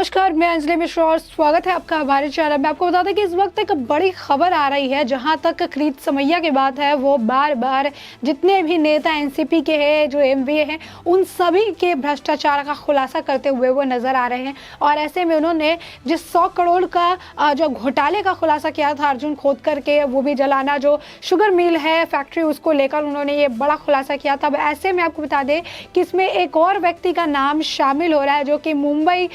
नमस्कार, मैं अंजलि मिश्रा और स्वागत है आपका हमारे चैनल में। आपको बता दें कि इस वक्त एक बड़ी खबर आ रही है, जहां तक खरीद समैया की बात है वो बार बार जितने भी नेता एनसीपी के हैं, जो एमवीए हैं, उन सभी के भ्रष्टाचार का खुलासा करते हुए वो नजर आ रहे हैं। और ऐसे में उन्होंने जिस 100 करोड़ का जो घोटाले का खुलासा किया था अर्जुन खोतकर के, वो भी जलाना जो शुगर मिल है फैक्ट्री, उसको लेकर उन्होंने ये बड़ा खुलासा किया था। अब ऐसे में आपको बता दें कि इसमें एक और व्यक्ति का नाम शामिल हो रहा है, जो कि मुंबई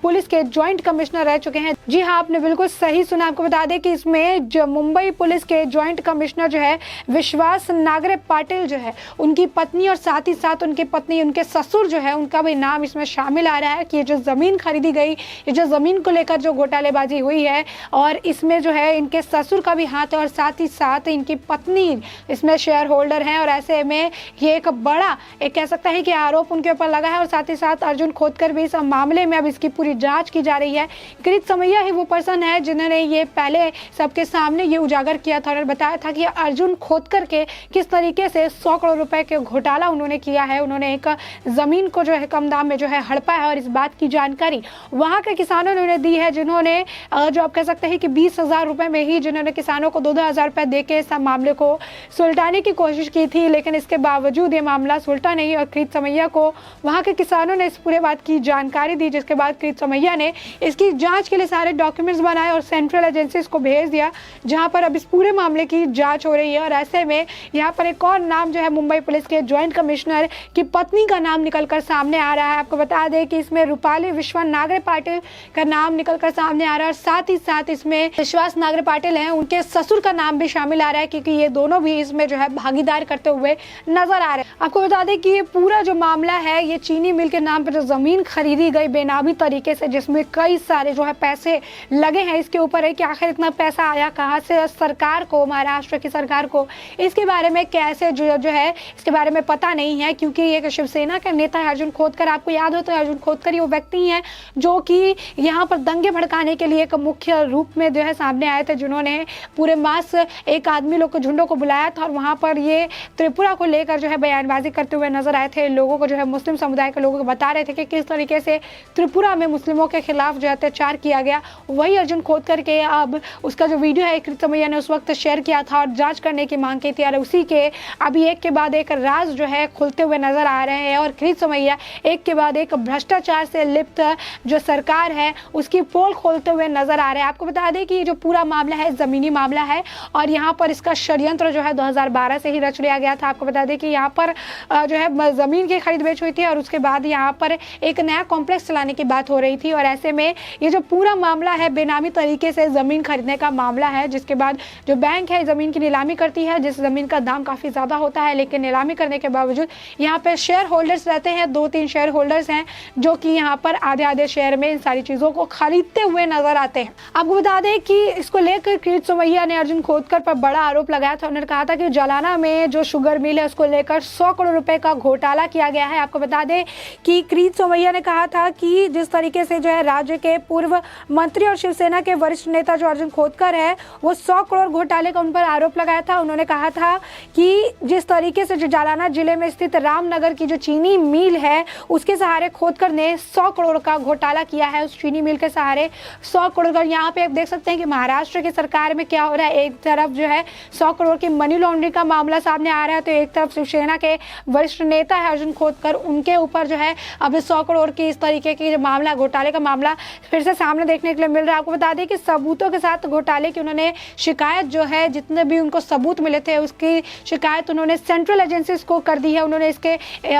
पुलिस के जॉइंट कमिश्नर रह चुके हैं। जी हाँ, आपने बिल्कुल सही सुना। आपको बता दें कि इसमें जो मुंबई पुलिस के जॉइंट कमिश्नर जो है विश्वास नागरे पाटिल जो है, उनकी पत्नी और साथ ही साथ उनकी पत्नी, उनके ससुर जो है, उनका भी नाम इसमें शामिल आ रहा है कि ये जो जमीन खरीदी गई, ये जो जमीन को लेकर जो घोटालेबाजी हुई है, और इसमें जो है इनके ससुर का भी हाथ है और साथ ही साथ इनकी पत्नी इसमें शेयर होल्डर है। और ऐसे में ये एक बड़ा कह सकते हैं कि आरोप उनके ऊपर लगा है। और साथ ही साथ अर्जुन खोतकर भी इस मामले में अब इसकी पूरी जांच की जा रही है। खरीद समैया ही वो पर्सन है जिन्होंने ये पहले सबके सामने ये उजागर किया था और बताया था कि अर्जुन खोतकर के किस तरीके से 100 करोड़ रुपए के घोटाला उन्होंने किया है। उन्होंने एक जमीन को जो है कम दाम में जो है हड़पा है, और इस बात की जानकारी वहां के किसानों ने उन्हें दी है, जिन्होंने जो आप कह सकते हैं कि 20,000 रुपए में ही जिन्होंने किसानों को 2-2 हजार रुपए दे के इस मामले को सुलटाने की कोशिश की थी, लेकिन इसके बावजूद ये मामला सुलटा नहीं। और खरीद समैया को वहां के किसानों ने इस पूरे बात की जानकारी दी, जिसके बाद खरीद समैया ने इसकी जांच के लिए सारे डॉक्यूमेंट्स बनाए और सेंट्रल एजेंसीज को भेज दिया, जहां पर अब इस पूरे मामले की जांच हो रही है। और ऐसे में यहां पर एक और नाम जो है मुंबई पुलिस के जॉइंट कमिश्नर की पत्नी का नाम निकलकर सामने आ रहा है। आपको बता दें कि इसमें रूपाली विश्वा नागरे पाटिल का नाम निकलकर सामने आ रहा है, और साथ ही साथ इसमें विश्वास नागरे पाटिल हैं, उनके ससुर का नाम भी शामिल आ रहा है, क्योंकि ये दोनों भी इसमें जो है भागीदार करते हुए नजर आ रहे हैं। आपको बता दें कि ये पूरा जो मामला है, ये चीनी मिल के नाम पर जो जमीन खरीदी गई बेनामी तरीके से, जिसमें कई सारे जो है पैसे लगे हैं, इसके ऊपर है कि आखिर इतना पैसा आया कहां से सरकार को, महाराष्ट्र की सरकार को, इसके बारे में कैसे जो है इसके बारे में पता नहीं है। क्योंकि एक शिवसेना के नेता है अर्जुन खोतकर, आपको याद हो तो अर्जुन खोतकर वो व्यक्ति हैं जो कि यहाँ पर दंगे भड़काने के लिए एक मुख्य रूप में जो है सामने आए थे, जिन्होंने पूरे मास एक आदमी लोग को झुंडों को बुलाया था, और वहां पर ये त्रिपुरा को लेकर जो है बयानबाजी करते हुए नजर आए थे। लोगों को जो है मुस्लिम समुदाय के लोगों को बता रहे थे कि किस तरीके से त्रिपुरा में मुस्लिमों के खिलाफ जो अत्याचार किया गया। वही अर्जुन खोतकर के अब उसका जो वीडियो है खरीद समैया ने उस वक्त शेयर किया था और जांच करने की मांग की थी, और उसी के अभी एक के बाद एक राज जो है खुलते हुए नजर आ रहे हैं। और खरीद समैया एक के बाद एक भ्रष्टाचार से लिप्त जो सरकार है उसकी पोल खोलते हुए नजर आ रहे हैं। आपको बता दें कि ये जो पूरा मामला है जमीनी मामला है, और यहाँ पर इसका षड्यंत्र जो है 2012 से ही रच लिया गया था। आपको बता दें कि यहाँ पर जो है जमीन की खरीद बेच हुई थी, और उसके बाद यहाँ पर एक नया कॉम्प्लेक्स चलाने की बात हो रही थी। और ऐसे में ये जो पूरा मामला है बेनामी तरीके से जमीन खरीदने का मामला है, जिसके बाद जो बैंक है जमीन की नीलामी करती है, जिस जमीन का दाम काफी ज्यादा होता है, लेकिन नीलामी करने के बावजूद यहाँ पे शेयर होल्डर्स रहते हैं, 2-3 शेयर होल्डर्स हैं जो कि यहाँ पर आधे शेयर में इन सारी चीजों को खरीदते हुए नजर आते हैं। आपको बता दें कि इसको लेकर खरीद समैया ने अर्जुन खोतकर पर बड़ा आरोप लगाया था। उन्होंने कहा था कि जलाना में जो शुगर मिल है उसको लेकर 100 करोड़ रुपए का घोटाला किया गया है। आपको बता दें कि खरीद समैया ने कहा था कि जिस तरीके से जो है राज्य के पूर्व मंत्री और शिवसेना के वरिष्ठ नेता जो अर्जुन खोतकर है, वो 100 करोड़ घोटाले का उन पर आरोप लगाया था। उन्होंने कहा था कि जिस तरीके से जो जालना जिले में स्थित रामनगर की जो चीनी मिल है, उसके सहारे खोतकर ने 100 करोड़ का घोटाला किया है। उस चीनी मिल के सहारे 100 करोड़ का, यहाँ पे आप देख सकते हैं कि महाराष्ट्र की सरकार में क्या हो रहा है। एक तरफ जो है 100 करोड़ की मनी लॉन्ड्रिंग का मामला सामने आ रहा है, तो एक तरफ शिवसेना के वरिष्ठ नेता है अर्जुन खोतकर, उनके ऊपर जो है अब 100 करोड़ की इस तरीके की जो मामला, घोटाले का मामला फिर से सामने देखने के लिए मिल रहा है। आपको बता दें कि सबूतों के साथ घोटाले की उन्होंने शिकायत जो है, जितने भी उनको सबूत मिले थे उसकी शिकायत उन्होंने सेंट्रल एजेंसीज को कर दी है। उन्होंने इसके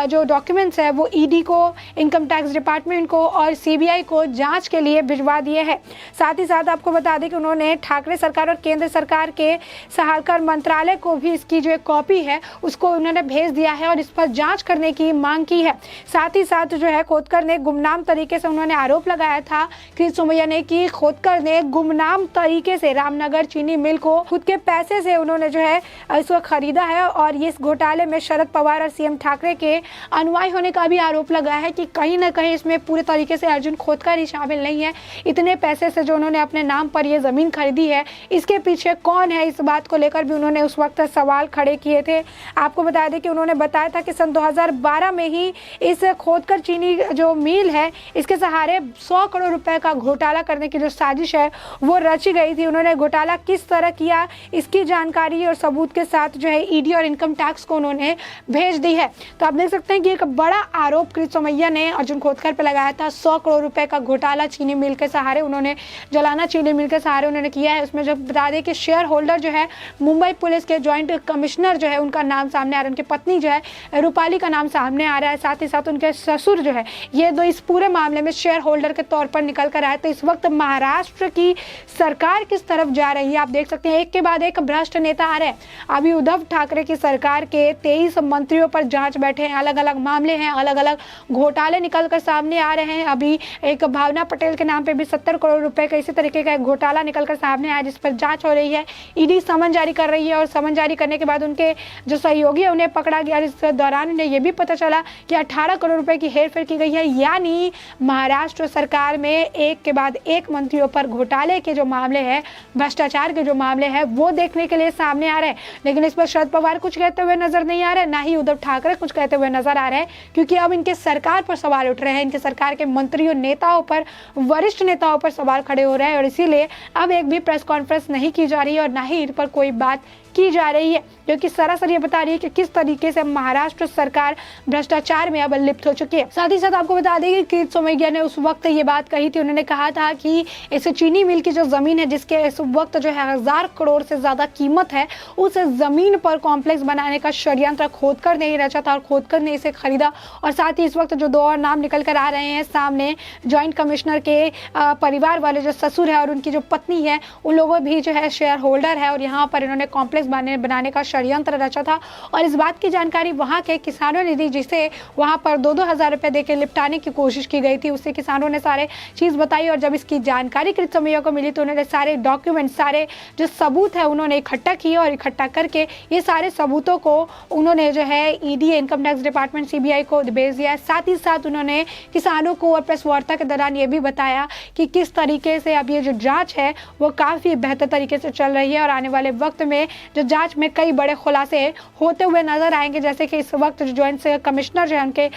जो डॉक्यूमेंट्स है वो ईडी को, इनकम टैक्स डिपार्टमेंट को और सीबीआई को जांच के लिए भिजवा दिए हैं। साथ ही साथ आपको बता दें कि उन्होंने ठाकरे सरकार और केंद्र सरकार के सहायकर मंत्रालय को भी इसकी जो एक कॉपी है उसको उन्होंने भेज दिया है और इस पर जांच करने की मांग की है। साथ ही साथ जो है खोतकर ने गुमनाम तरीके से उन्होंने आरोप लगाया था खरीद समैया ने कि खोतकर ने गुमनाम तरीके से रामनगर चीनी मिल को खुद के पैसे से उन्होंने जो है इसको खरीदा है, और ये इस घोटाले में शरद पवार और सीएम ठाकरे के अनुयायी होने का भी आरोप लगा है कि कहीं ना कहीं इसमें पूरे तरीके से अर्जुन खोतकर ही शामिल नहीं है। इतने पैसे से जो उन्होंने अपने नाम पर ये जमीन खरीदी है, इसके पीछे कौन है, इस बात को लेकर भी उन्होंने उस वक्त सवाल खड़े किए थे। आपको बता दें कि उन्होंने बताया था कि सन 2012 में ही इस खोतकर चीनी जो मिल है, इसके सहारे 100 करोड़ रुपए का घोटाला करने की जो साजिश है वो रची गई थी। उन्होंने घोटाला किस तरह किया इसकी जानकारी और सबूत के साथ जो है ईडी और इनकम टैक्स को उन्होंने भेज दी है। तो आप देख सकते हैं कि एक बड़ा आरोप कृत सोमैया ने अर्जुन खोतकर पर लगाया था। 100 करोड़ रुपए का घोटाला चीनी मिल के सहारे उन्होंने, जलाना चीनी मिल के सहारे उन्होंने किया है। उसमें जब बता दें कि शेयर होल्डर जो है मुंबई पुलिस के ज्वाइंट कमिश्नर जो है उनका नाम सामने आ रहा है, उनकी पत्नी जो है रूपाली का नाम सामने आ रहा है, साथ ही साथ उनके ससुर जो है, ये दो इस पूरे मामले में शेयर होल्डर के तौर पर निकल कर आए। तो इस वक्त महाराष्ट्र की सरकार किस तरफ जा रही है आप देख सकते हैं, एक के बाद एक भ्रष्ट नेता आ रहे हैं। अभी उद्धव ठाकरे की सरकार के 23 मंत्रियों पर जांच बैठे हैं, अलग अलग मामले हैं, अलग अलग घोटाले निकल कर सामने आ रहे हैं। अभी एक भावना पटेल के नाम पे भी 70 करोड़ रुपए का इसी तरीके का एक घोटाला निकल कर सामने आया, जिस पर जांच हो रही है। ईडी समन जारी कर रही है और समन जारी करने के बाद उनके जो सहयोगी है उन्हें पकड़ा गया। इस दौरान उन्हें यह भी पता चला कि 18 करोड़ रुपए की हेरफेर की गई है। यानी महाराष्ट्र सरकार में एक के बाद एक मंत्रियों पर घोटाले के जो मामले हैं, भ्रष्टाचार के जो मामले हैं वो देखने के लिए सामने आ रहे हैं। लेकिन इस पर शरद पवार कुछ कहते हुए नजर नहीं आ रहे, ना ही उद्धव ठाकरे कुछ कहते हुए नजर आ रहे हैं, क्योंकि अब इनके सरकार पर सवाल उठ रहे हैं, इनके सरकार के मंत्रियों, नेताओं पर, वरिष्ठ नेताओं पर सवाल खड़े हो रहे हैं। और इसीलिए अब एक भी प्रेस कॉन्फ्रेंस नहीं की जा रही है और ना ही इन पर कोई बात की जा रही है, क्योंकि सरासर ये बता रही है कि किस तरीके से महाराष्ट्र सरकार भ्रष्टाचार में अब लिप्त हो चुकी है। साथ ही साथ आपको बता दें कि कृत सोमैया ने उस वक्त ये बात कही थी, उन्होंने कहा था कि इस चीनी मिल की जो जमीन है, जिसके इस वक्त जो है 1000 करोड़ से ज्यादा कीमत है, उस जमीन पर कॉम्प्लेक्स बनाने का षड्यंत्र खोदकर ने ही रचा था और खोदकर ने इसे खरीदा। और साथ ही इस वक्त जो दो और नाम निकल कर आ रहे हैं सामने, ज्वाइंट कमिश्नर के परिवार वाले जो ससुर है और उनकी जो पत्नी है, उन लोगों भी जो है शेयर होल्डर है और यहाँ पर इन्होंने कॉम्प्लेक्स बनाने का षड्यंत्र रचा था। और इस बात की जानकारी वहां के किसानों ने दी, जिसे वहां पर 2-2 हजार रुपए देकर निपटाने की कोशिश की गई थी। उससे किसानों ने सारे चीज बताई और जब इसकी जानकारी कृत सोमैया को मिली तो उन्होंने सारे डॉक्यूमेंट, सारे जो सबूत है उन्होंने इकट्ठा किए और इकट्ठा करके ये सारे सबूतों को उन्होंने जो है ED, income tax department, CBI को भेज दिया। साथ ही साथ उन्होंने किसानों को और प्रेस वार्ता के दौरान ये भी बताया कि किस तरीके से अब ये जो जांच है वो काफी बेहतर तरीके से चल रही है और आने वाले वक्त में जो जांच में कई बड़े खुलासे होते हुए नजर आएंगे। जैसे कि इस वक्त जो ज्वाइंट कमिश्नर जो है उनके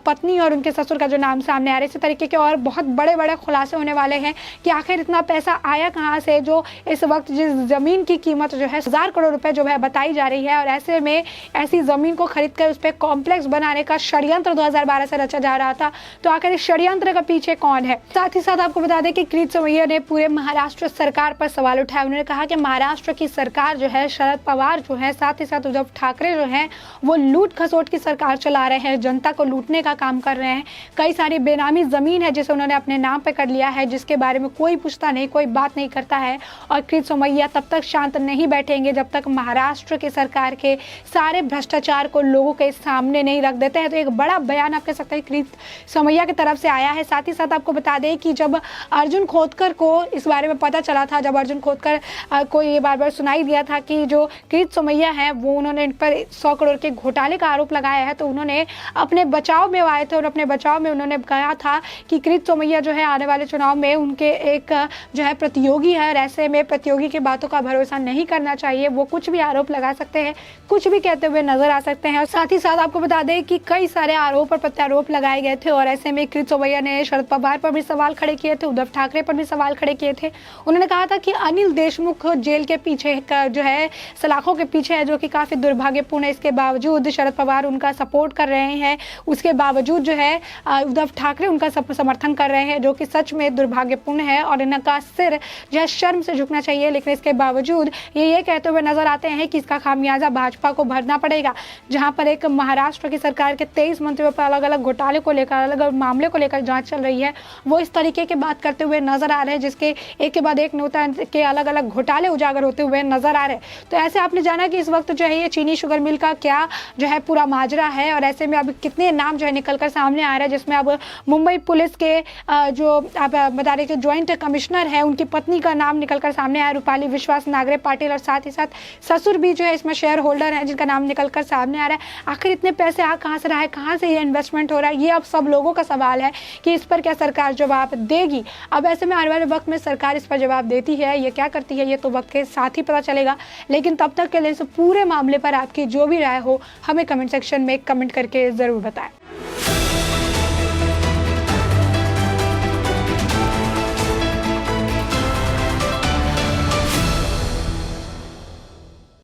पत्नी और उनके ससुर का जो नाम सामने आ रहे हैं, इसी तरीके के और बहुत बड़े बड़े खुलासे होने वाले हैं कि आखिर इतना पैसा आया कहां से, जो इस वक्त जिस जमीन की कीमत जो है 1000 करोड़ रुपए जो है बताई जा रही है। और ऐसे में ऐसी जमीन को खरीद कर उस पर कॉम्प्लेक्स बनाने का षड्यंत्र 2012 से रचा जा रहा था। तो आखिर इस षड्यंत्र का पीछे कौन है? साथ ही साथ आपको बता दें कि कृत सोमैया ने पूरे महाराष्ट्र सरकार पर सवाल उठाया। उन्होंने कहा कि महाराष्ट्र की सरकार जो है, शरद पवार जो है, साथ ही साथ उद्धव ठाकरे जो हैं, वो लूट खसोट की सरकार चला रहे हैं, जनता को लूटने का काम कर रहे हैं। कई सारी बेनामी जमीन है जिसे उन्होंने अपने नाम पे कर लिया है, जिसके बारे में कोई पूछता नहीं, कोई बात नहीं करता है। और कृत सोमैया तब तक शांत नहीं बैठेंगे जब तक महाराष्ट्र की सरकार के सारे भ्रष्टाचार को लोगों के सामने नहीं रख देते हैं। तो एक बड़ा बयान आप कह सकते हैं कृत सोमैया की तरफ से आया है। साथ ही साथ आपको बता दें कि जब अर्जुन खोतकर को इस बारे में पता चला था, जब अर्जुन खोतकर को ये बार बार सुनाई दिया था कि जो कृत सोमैया है वो उन्होंने इन पर 100 करोड़ के घोटाले का आरोप लगाया है, तो उन्होंने अपने बचाव में आए थे और अपने बचाव में उन्होंने कहा था कि कृत सोमैया जो है आने वाले चुनाव में उनके एक जो है प्रतियोगी है और ऐसे में प्रतियोगी की बातों का भरोसा नहीं करना चाहिए। वो कुछ भी आरोप लगा सकते हैं, कुछ भी कहते हुए नजर आ सकते हैं। और साथ ही साथ आपको बता दें कि कई सारे आरोप और प्रत्यारोप लगाए गए थे और ऐसे में कृत सोमैया ने शरद पवार पर भी सवाल खड़े किए थे, उद्धव ठाकरे पर भी सवाल खड़े किए थे। उन्होंने कहा था कि अनिल देशमुख जेल के पीछे जो है, सलाखों के पीछे है, जो कि काफी दुर्भाग्यपूर्ण है। इसके बावजूद शरद पवार उनका सपोर्ट कर रहे हैं, उसके बावजूद जो है उद्धव ठाकरे उनका समर्थन कर रहे हैं, जो कि सच में दुर्भाग्यपूर्ण है और इनका सिर जो है शर्म से झुकना चाहिए। लेकिन इसके बावजूद ये कहते हुए नजर आते हैं कि इसका खामियाजा भाजपा को भरना पड़ेगा, जहां पर एक महाराष्ट्र की सरकार के 23 मंत्रियों पर अलग अलग घोटाले को लेकर, अलग अलग मामले को लेकर जांच चल रही है। वो इस तरीके की बात करते हुए नजर आ रहे हैं, जिसके एक के बाद एक नेता के अलग अलग घोटाले उजागर होते हुए नजर आ रहे हैं। तो ऐसे आपने जाना कि इस वक्त जो है ये चीनी शुगर मिल का क्या जो है पूरा माजरा है और ऐसे में अब कितने नाम जो है निकलकर सामने आ रहा है, जिसमें अब मुंबई पुलिस के जो आप बता रहे हैं ज्वाइंट कमिश्नर है, उनकी पत्नी का नाम निकलकर सामने आया, रूपाली विश्वास नागरे पाटिल, और साथ ही साथ ससुर भी जो है इसमें शेयर होल्डर है जिनका नाम निकलकर सामने आ रहा है। आखिर इतने पैसे आ कहाँ से रहा है, कहाँ से ये इन्वेस्टमेंट हो रहा है, ये अब सब लोगों का सवाल है कि इस पर क्या सरकार जवाब देगी। अब ऐसे में आने वाले वक्त में सरकार इस पर जवाब देती है, ये क्या करती है, ये तो वक्त के साथ ही पता चलेगा। लेकिन तब तक के लिए इस पूरे मामले पर आपकी जो भी राय हो हमें कमेंट सेक्शन में कमेंट करके ज़रूर बताएं।